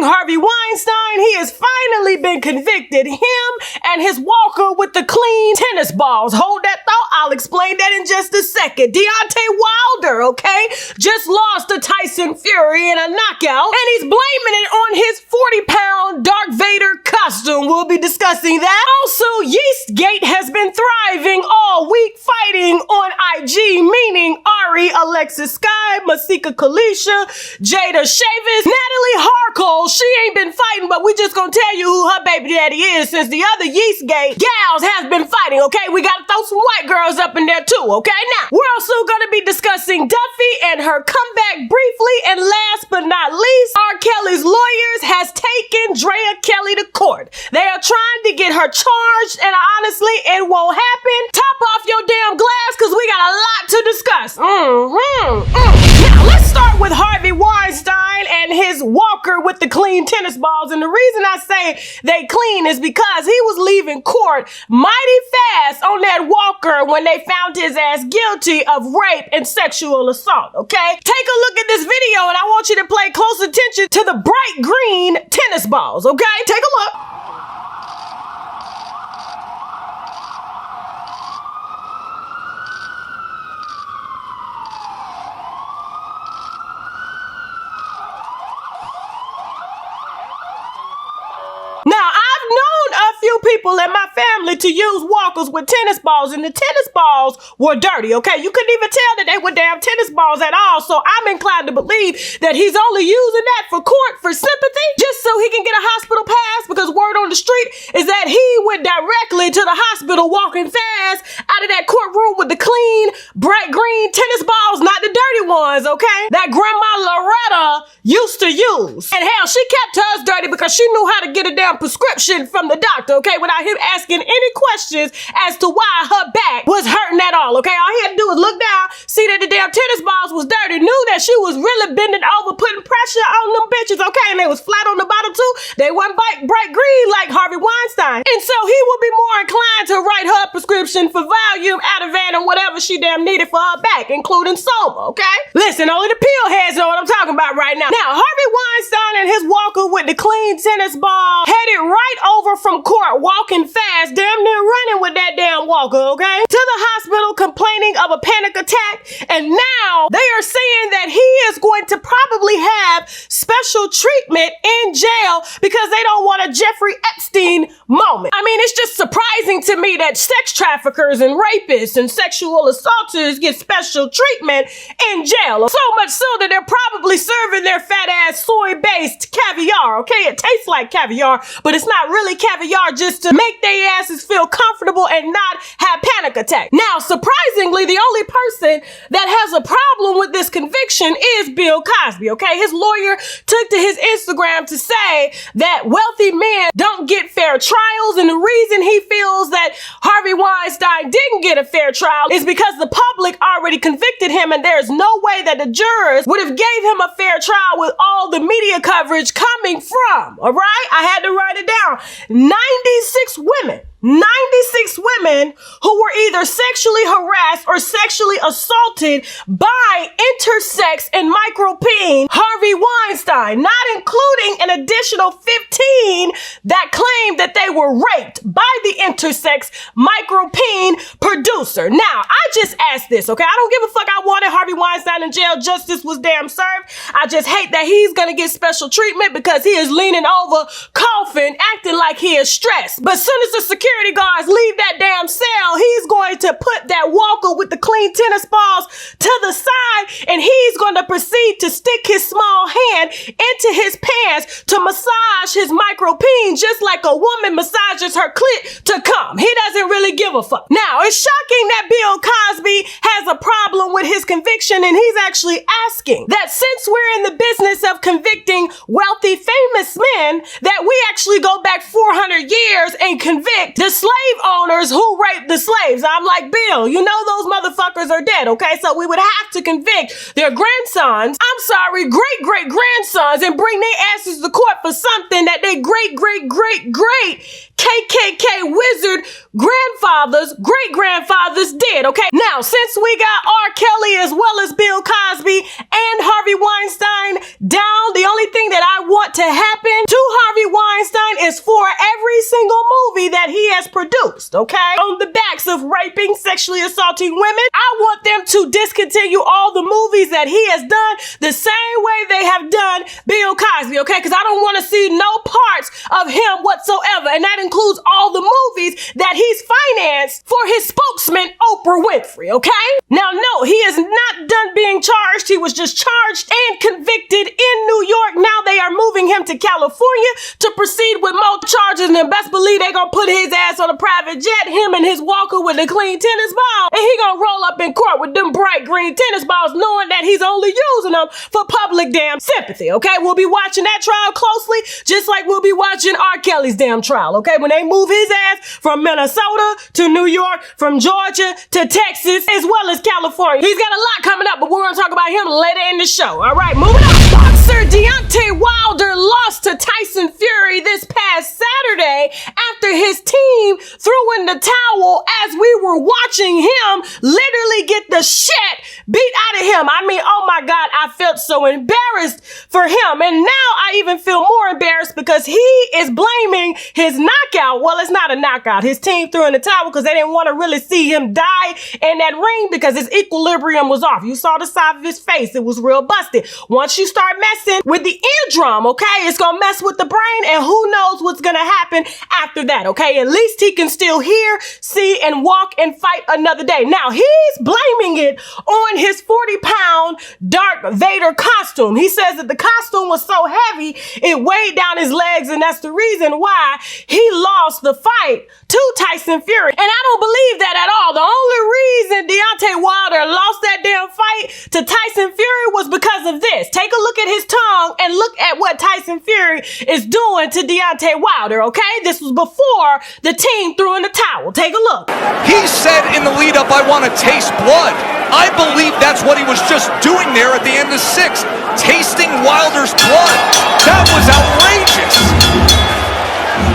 regarding Harvey Weinstein, he has finally been convicted. Him and his walker with the clean tennis balls. Hold that thought. I'll explain that in just a second. Deontay Wilder, okay, just lost to Tyson Fury in a knockout, and he's blaming it on his 40-pound Darth Vader costume. We'll be discussing that. Also, Yeastgate has been thriving all week, fighting on IG, meaning Ari, Alexis Sky, Masika Kalisha, Jada Chavis, Natalie Harold. She ain't been fighting, but we just gonna tell you who her baby daddy is, since the other Yeastgate gals has been fighting, okay? We gotta throw some white girls up in there too, okay? Now, we're also gonna be discussing Duffy and her comeback briefly, and last but not least, R. Kelly's lawyers has taken Drea Kelly to court. They are trying to get her charged, and honestly, it won't happen. Top off your damn glass, because we got a lot to discuss. Now, let's start with Harvey Weinstein and his walker with the clean tennis balls. And the reason I say they clean is because he was leaving court mighty fast on that walker when they found his ass guilty of rape and sexual assault, okay? Take a look at this video, and I want you to pay close attention to the bright green tennis balls, okay? Take a look. Now, I've known a few people in my family to use walkers with tennis balls, and the tennis balls were dirty, okay? You couldn't even tell that they were damn tennis balls at all, so I'm inclined to believe that he's only using that for court for sympathy, just so he can get a hospital pass, because word on the street is that he went directly to the hospital walking fast out of that courtroom with the clean, bright green tennis balls, not the dirty ones, okay? That Grandma Loretta used to use. And hell, she kept hers dirty because she knew how to get a damn prescription from the doctor, okay, without him asking any questions as to why her back was hurting at all, okay? All he had to do was look down, see that the damn tennis balls was dirty, knew that she was really bending over, putting pressure on them bitches, okay, and they was flat on the bottom too. They wasn't bright green like Harvey Weinstein. And so he would be more inclined to write her a prescription for Valium, Ativan, and whatever she damn needed for her back, including Soma, okay? Listen, only the pill heads know what I'm talking about right now. Now, Harvey Weinstein and his walker with the clean tennis ball headed right over from court, walking fast, damn near running with that damn walker, okay, to the hospital complaining of a panic attack. And now they are saying that he is going to probably have special treatment in jail because they don't want a Jeffrey Epstein moment. I mean, it's just surprising to me that sex traffickers and rapists and sexual assaulters get special treatment in jail. So much so that they're probably serving their fat ass soy-based caviar, okay? It tastes like caviar, but it's not really caviar, just to make their asses feel comfortable and not have panic attack. Now, surprisingly, the only person that has a problem with this conviction is Bill Cosby, okay? His lawyer took to his Instagram to say that wealthy men don't get fair trials, and the reason he feels that Harvey Weinstein didn't get a fair trial is because the public already convicted him, and there's no way that the jurors would have gave him a fair trial with all the media coverage coming from, all right? I had to write it down. 96 women who were either sexually harassed or sexually assaulted by intersex and micropeen Harvey Weinstein, not including an additional 15 that claimed that they were raped by the intersex micropeen producer. Now, I just asked this, okay? I don't give a fuck. I wanted Harvey Weinstein in jail. Justice was damn served. I just hate that he's gonna get special treatment because he is leaning over, coughing, acting like he is stressed. But as soon as the security guards leave that damn cell, he's going to put that walker with the clean tennis balls to the side, and he's going to proceed to stick his small hand into his pants to massage his micropeen just like a woman massages her clit to come. He doesn't really give a fuck. Now, it's shocking that Bill Cosby has a problem with his conviction, and he's actually asking that since we're in the business of convicting wealthy, famous men, that we actually go back 400 years and convict the slave owners who raped the slaves. I'm like, Bill, you know those motherfuckers are dead, okay? So we would have to convict their grandsons, great-great-grandsons, and bring their asses to court for something that they great-great-great-great KKK wizard grandfathers, great-grandfathers did, okay? Now, since we got R. Kelly as well as Bill Cosby and Harvey Weinstein down, the only thing that I want want to happen to Harvey Weinstein is for every single movie that he has produced, okay? On the backs of raping, sexually assaulting women, I want them to discontinue all the movies that he has done the same way they have done Bill Cosby, okay? Because I don't want to see no parts of him whatsoever, and that includes all the movies that he's financed for his spokesman, Oprah Winfrey, okay? Now, no, he is not done being charged. He was just charged and convicted in New York. Now they are moving him to California to proceed with more charges, and best believe they gonna put his ass on a private jet, him and his walker with the clean tennis ball, and he gonna roll up in court with them bright green tennis balls, knowing that he's only using them for public damn sympathy, okay? We'll be watching that trial closely, just like we'll be watching R. Kelly's damn trial, okay? When they move his ass from Minnesota to New York, from Georgia to Texas, as well as California. He's got a lot coming up, but we're gonna talk about him later in the show. All right, moving on. Boxer Deontay Wilder lost to Tyson Fury this past Saturday after his team threw in the towel as we were watching him literally get the shit beat out of him. I mean, oh my God, I felt so embarrassed for him. And now I even feel more embarrassed because he is blaming his knockout. Well, it's not a knockout. His team threw in the towel because they didn't want to really see him die in that ring because his equilibrium was off. You saw the side of his face. It was real busted. Once you start messing with the eardrum, okay, it's going to mess with the brain, and who knows what's going to happen after that, okay? At least he can still hear, see, and walk and fight another day. Now, he's blaming it on his 40-pound Darth Vader costume. He says that the costume was so heavy, it weighed down his legs, and that's the reason why he lost the fight to Tyson Fury. And I don't believe that at all. The only reason Deontay Wilder lost that damn fight to Tyson Fury was because of this. Take a look at his tongue and look at what Tyson Fury is doing to Deontay Wilder, okay? This was before the team threw in the towel. Take a look. He said in the lead up, I want to taste blood. I believe that's what he was just doing there at the end of 6, tasting Wilder's blood. That was outrageous.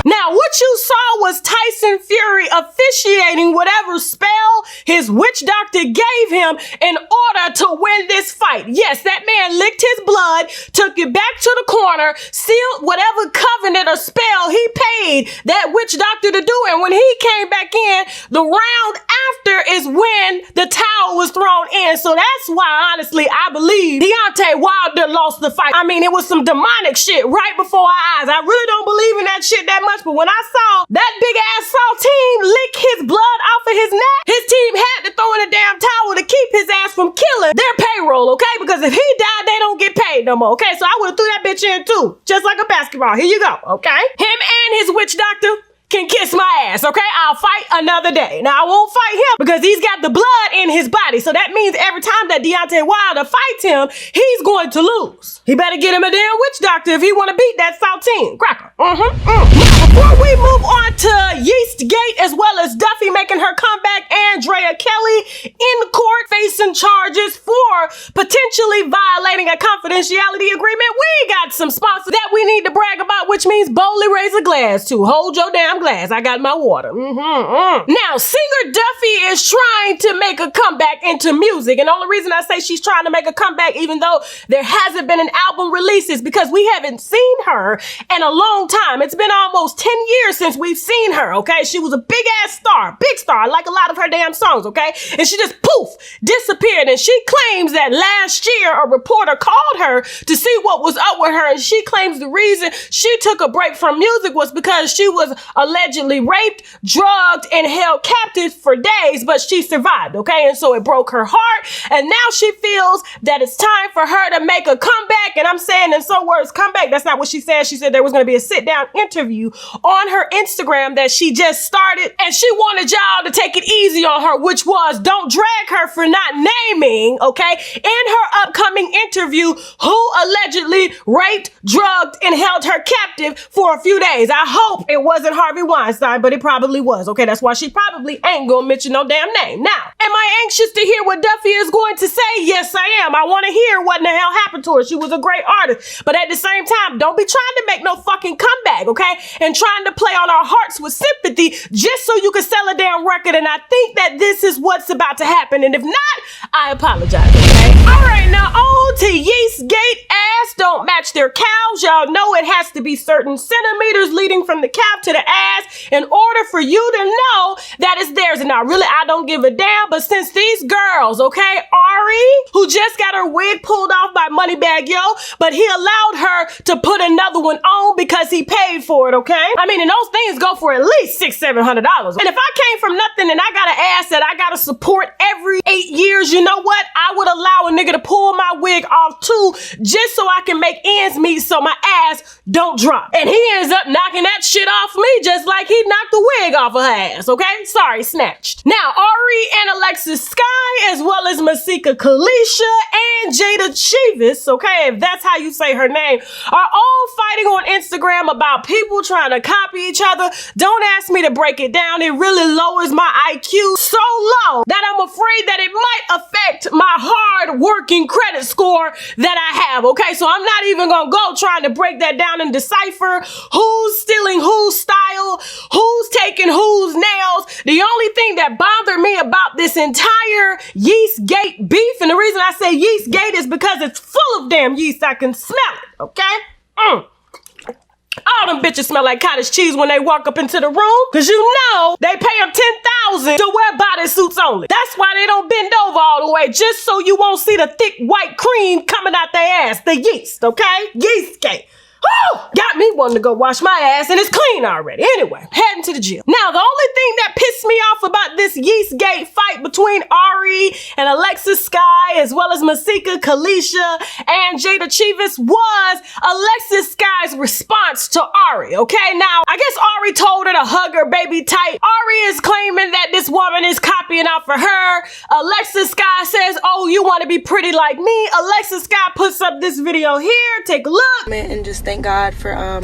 Now, what you saw was Tyson Fury officiating whatever spell his witch doctor gave him in order to win this fight. Yes, that man licked his blood, took it back to the corner, sealed whatever covenant or spell he paid that witch doctor to do. And when he came back in, the round after is when the towel was thrown in. So that's why, honestly, I believe Deontay Wilder lost the fight. I mean, it was some demonic shit right before our eyes. I really don't believe in that shit that much, but when I saw that big ass saltine lick his blood off of his neck, his team had to throw in a damn towel to keep his ass from killing their payroll, okay? Because if he died, they don't get paid no more, okay? So I would have threw that bitch in too, just like a basketball. Here you go, okay? Him and his witch doctor can kiss my ass, okay? I'll fight another day. Now, I won't fight him because he's got the blood in his body. So that means every time that Deontay Wilder fights him, he's going to lose. He better get him a damn witch doctor if he want to beat that saltine cracker. Now, before we move on to Yeastgate, as well as Duffy making her comeback, Andrea Kelly in court facing charges for potentially violating a confidentiality agreement, we got some sponsors that we need to brag about, which means boldly raise a glass to. Hold your damn glass. I got my water. Now, singer Duffy is trying to make a comeback into music. And the only reason I say she's trying to make a comeback, even though there hasn't been an album release, is because we haven't seen her in a long time. It's been almost 10 years since we've seen her, okay? She was a big ass star, big star, like a lot of her damn songs, okay? And she just poof, disappeared. And she claims that last year a reporter called her to see what was up with her. And she claims the reason she took a break from music was because she was allegedly raped, drugged, and held captive for days, but she survived, okay? And so it broke her heart, and now she feels that it's time for her to make a comeback. And I'm saying in some words, comeback. That's not what she said. She said there was going to be a sit-down interview on her Instagram that she just started, and she wanted y'all to take it easy on her, which was don't drag her for not naming, okay, in her upcoming interview who allegedly raped, drugged, and held her captive for a few days. I hope it wasn't Harvey Weinstein, but it probably was, okay? That's why she probably ain't gonna mention no damn name. Now, am I anxious to hear what Duffy is going to say? Yes, I am. I want to hear what in the hell happened to her. She was a great artist, but at the same time, don't be trying to make no fucking come back, okay? And trying to play on our hearts with sympathy just so you can sell a damn record. And I think that this is what's about to happen. And if not, I apologize, okay? All right, now on to Yeastgate. Ass don't match their cows. Y'all know it has to be certain centimeters leading from the calf to the ass in order for you to know that it's theirs. And now really, I don't give a damn, but since these girls, okay, Ari, who just got her wig pulled off by Moneybag Yo, but he allowed her to put another one on because he paid for it, okay? I mean, and those things go for at least $600-700. And if I came from nothing and I got an ass that I gotta support every 8 years, you know what? I would allow a nigga to pull my wig off too, just so I can make ends meet so my ass don't drop. And he ends up knocking that shit off me just like he knocked the wig off of her ass, okay? Sorry, snatched. Now, Ari and Alexis Sky, as well as Masika Kalisha and Jada Chivas, okay, if that's how you say her name, are all fighting on Instagram about people trying to copy each other. Don't ask me to break it down. It really lowers my IQ so low that I'm afraid that it might affect my hard-working credit score that I have, okay? So I'm not even gonna go trying to break that down and decipher who's stealing whose style, who's taking whose nails. The only thing that bothered me about this entire Yeastgate beef, and the reason I say Yeastgate is because it's full of damn yeast. I can smell it, okay? All them bitches smell like cottage cheese when they walk up into the room, because you know they pay them $10,000 to wear bodysuits only. That's why they don't bend over all the way, just so you won't see the thick white cream coming out their ass, the yeast, okay? Yeastgate. Whew, got me wanting to go wash my ass, and it's clean already. Anyway, heading to the gym. Now, the only thing that pissed me off about this Yeastgate fight between Ari and Alexis Sky, as well as Masika Kalisha and Jada Chivas, was Alexis Sky's response to Ari, okay? Now, I guess Ari told her to hug her baby tight. Ari is claiming that this woman is copying out for her. Alexis Sky says, oh, you want to be pretty like me? Alexis Sky puts up this video here. Take a look. And just thank God for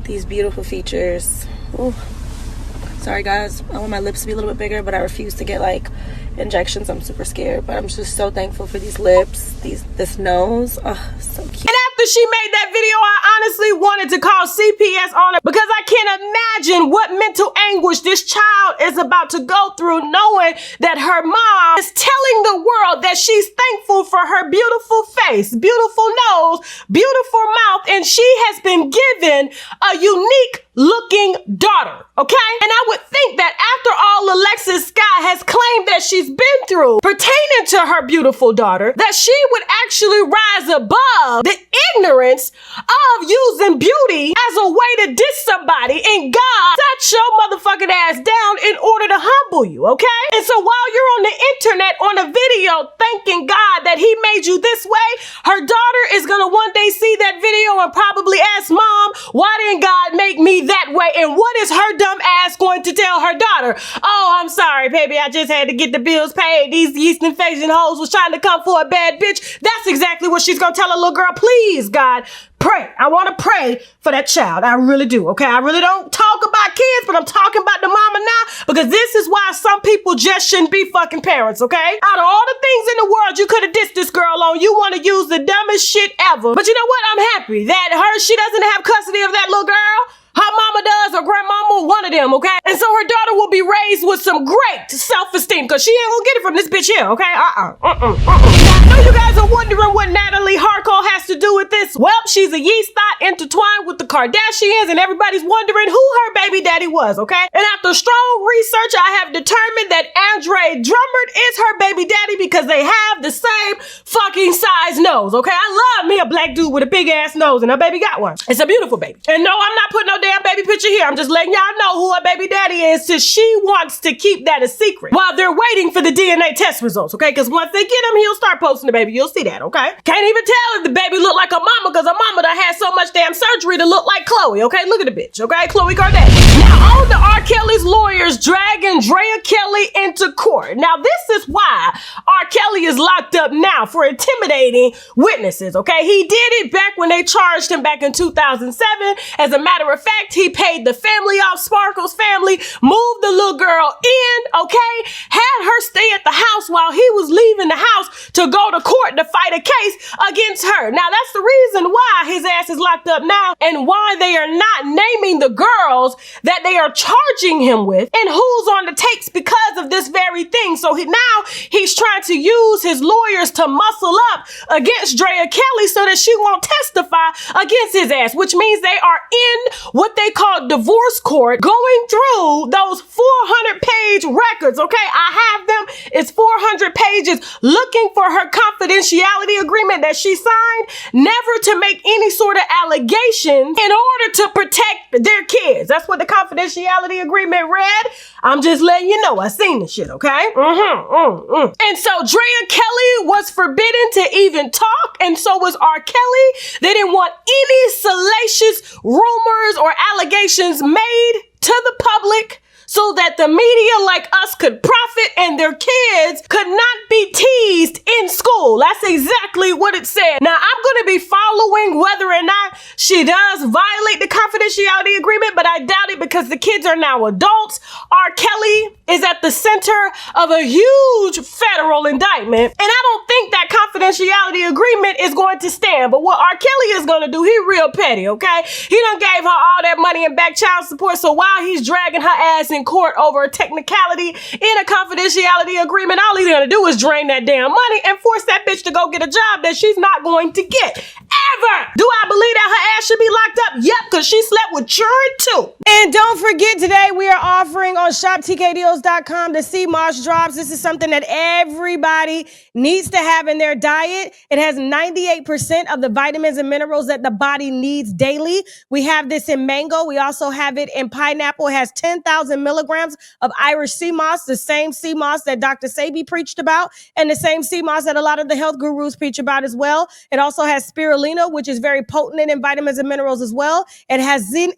these beautiful features. Ooh. Sorry guys, I want my lips to be a little bit bigger, but I refuse to get like injections. I'm super scared, but I'm just so thankful for these lips, this nose. Oh, so cute. And after she made that video, I honestly wanted to call CPS on her because I can't imagine what mental anguish this child is about to go through knowing that her mom is telling the world that she's thankful for her beautiful face, beautiful nose, beautiful mouth, and she has been given a unique looking daughter, okay? And I would think that after all Alexis Sky has claimed that she's been through pertaining to her beautiful daughter, that she would actually rise above the ignorance of using beauty as a way to diss somebody, and God sat your motherfucking ass down in order to humble you, okay? And so while you're on the internet on a video thanking God that he made you this way, her daughter is gonna one day see that video and probably ask mom, why didn't God make me that way? And what is her dumb ass going to tell her daughter? Oh, I'm sorry, baby, I just had to get the bills paid. These yeast infection hoes was trying to come for a bad bitch. That's exactly what she's gonna tell her little girl. Please, God, pray. I want to pray for that child. I really do, okay? I really don't talk about kids, but I'm talking about the mama now because this is why some people just shouldn't be fucking parents, okay? Out of all the things in the world you could have dissed this girl on, you want to use the dumbest shit ever. But you know what? I'm happy that she doesn't have custody of that little girl. Her mama does, or grandmama, one of them, okay? And so her daughter will be raised with some great self-esteem, because she ain't gonna get it from this bitch here, okay? Now, I know you guys are wondering what Natalie Harold has to do with this. Well, she's a yeast thought intertwined with the Kardashians, and everybody's wondering who her baby daddy was, okay? And after strong research, I have determined that Andre Drummond is her baby daddy because they have the same fucking size nose, okay? I love me a black dude with a big ass nose, and her baby got one. It's a beautiful baby. And no, I'm not putting no damn baby picture here. I'm just letting y'all know who her baby daddy is, since she wants to keep that a secret while they're waiting for the DNA test results, okay? Because once they get him, he'll start posting the baby. You'll see that, okay? Can't even tell if the baby look like her mama because her mama done had so much damn surgery to look like Chloe, okay? Look at the bitch, okay? Khloe Kardashian. Now, on the R. Kelly's lawyers dragging Drea Kelly into court. Now, this is why R. Kelly is locked up now for intimidating witnesses, okay? He did it back when they charged him back in 2007. As a matter of fact, respect. He paid the family off, Sparkle's family, moved the little girl in, okay? Had her stay at the house while he was leaving the house to go to court to fight a case against her. Now, that's the reason why his ass is locked up now and why they are not naming the girls that they are charging him with and who's on the tapes because of this very thing. So he's trying to use his lawyers to muscle up against Drea Kelly so that she won't testify against his ass, which means they are in what they call divorce court going through those 400-page records, okay? I have them. It's 400 pages looking for her confidentiality agreement that she signed, never to make any sort of allegation in order to protect their kids. That's what the confidentiality agreement read. I'm just letting you know. I seen this shit, okay? And so Drea Kelly was forbidden to even talk, and so was R. Kelly. They didn't want any salacious rumors or allegations made to the public so that the media like us could profit and their kids could not be teased in school. That's exactly what it said. Now, I'm going to be following whether or not she does violate the confidentiality agreement, but I doubt it because the kids are now adults. R. Kelly is at the center of a huge federal indictment, and I don't think that confidentiality agreement is going to stand. But what R. Kelly is going to do, he real petty, okay? He done gave her all that money and back child support, so while he's dragging her ass in court over a technicality in a confidentiality agreement, all he's gonna do is drain that damn money and force that bitch to go get a job that she's not going to get. Ever! Do I believe that her ass should be locked up? Yep, because she slept with children too. And don't forget, today we are offering on shoptkdeals.com the sea moss drops. This is something that everybody needs to have in their diet. It has 98% of the vitamins and minerals that the body needs daily. We have this in mango. We also have it in pineapple. It has 10,000 milligrams of Irish sea moss, the same sea moss that Dr. Sebi preached about, and the same sea moss that a lot of the health gurus preach about as well. It also has spirulina, which is very potent in vitamins and minerals as well. It has zinc,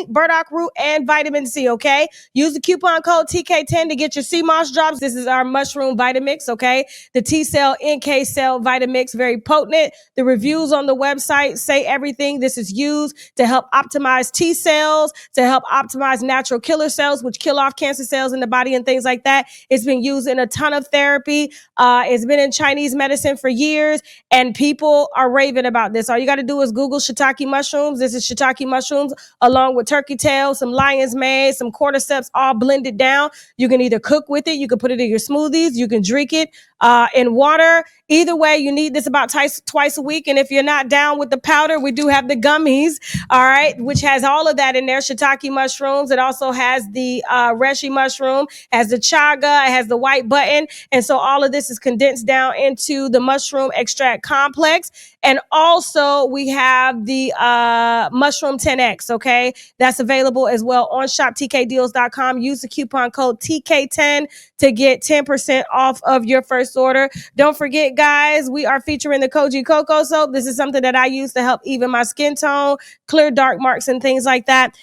burdock root, and vitamin C, okay? Use the coupon code TK10 to get your sea moss drops. This is our mushroom Vitamix, okay? The T-cell, NK cell Vitamix, very potent. The reviews on the website say everything. This is used to help optimize T cells, to help optimize natural killer cells, which kill off cancer cells in the body and things like that. It's been used in a ton of therapy. It's been in Chinese medicine for years, and people are raving about this. All you got to do is Google shiitake mushrooms. This is shiitake mushrooms along with turkey tail, some lion's mane, some cordyceps, all blended down. You can either cook with it, you can put it in your smoothies, you can drink it in water. Either way, you need this about twice a week. And if you're not down with the powder, we do have the gummies, all right, which has all of that in there. Shiitake mushrooms. It also has the reishi mushroom, has the chaga, it has the white button. And so all of this is condensed down into the mushroom extract complex. And also we have the mushroom 10X, okay? That's available as well on shoptkdeals.com. Use the coupon code TK10 to get 10% off of your first order. Don't forget, guys, we are featuring the Koji Cocoa Soap. This is something that I use to help even my skin tone, clear dark marks and things like that.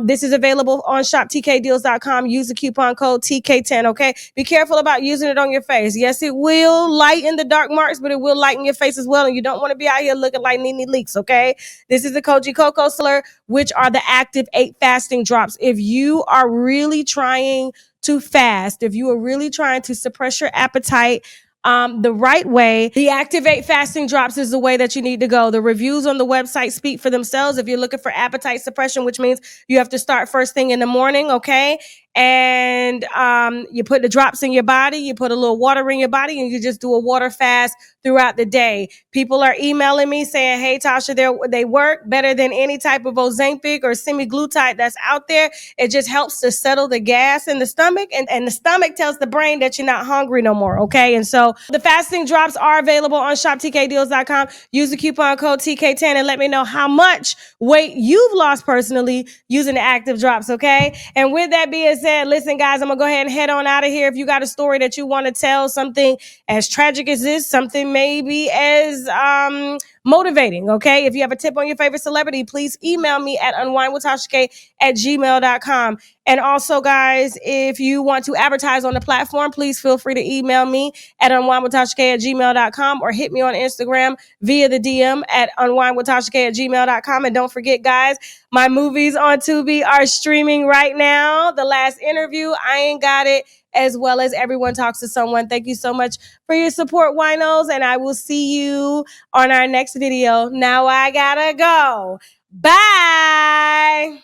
This is available on shoptkdeals.com. Use the coupon code TK10, okay? Be careful about using it on your face. Yes, it will lighten the dark marks, but it will lighten your face as well, and you don't want to be out here looking like Nene Leaks, okay? This is the Koji Cocoa Slur, which are the active 8 fasting drops. If you are really trying to fast, if you are really trying to suppress your appetite, the right way, the Activate Fasting Drops is the way that you need to go. The reviews on the website speak for themselves. If you're looking for appetite suppression, which means you have to start first thing in the morning, okay? And you put the drops in your body, you put a little water in your body, and you just do a water fast throughout the day. People are emailing me saying, hey, Tasha, they work better than any type of Ozempic or semaglutide that's out there. It just helps to settle the gas in the stomach, and the stomach tells the brain that you're not hungry no more, okay? And so the fasting drops are available on shoptkdeals.com. Use the coupon code TK10 and let me know how much weight you've lost personally using the active drops, okay? And with that being said, listen, guys, I'm going to go ahead and head on out of here. If you got a story that you want to tell, something as tragic as this, something maybe as motivating, okay? If you have a tip on your favorite celebrity, please email me at unwindwithtashak@gmail.com. And also, guys, if you want to advertise on the platform, please feel free to email me at unwindwithtasha@gmail.com or hit me on Instagram via the DM at unwindwithtasha@gmail.com. And don't forget, guys, my movies on Tubi are streaming right now. The Last Interview, I Ain't Got It, as well as Everyone Talks to Someone. Thank you so much for your support, winos, and I will see you on our next video. Now I gotta go. Bye.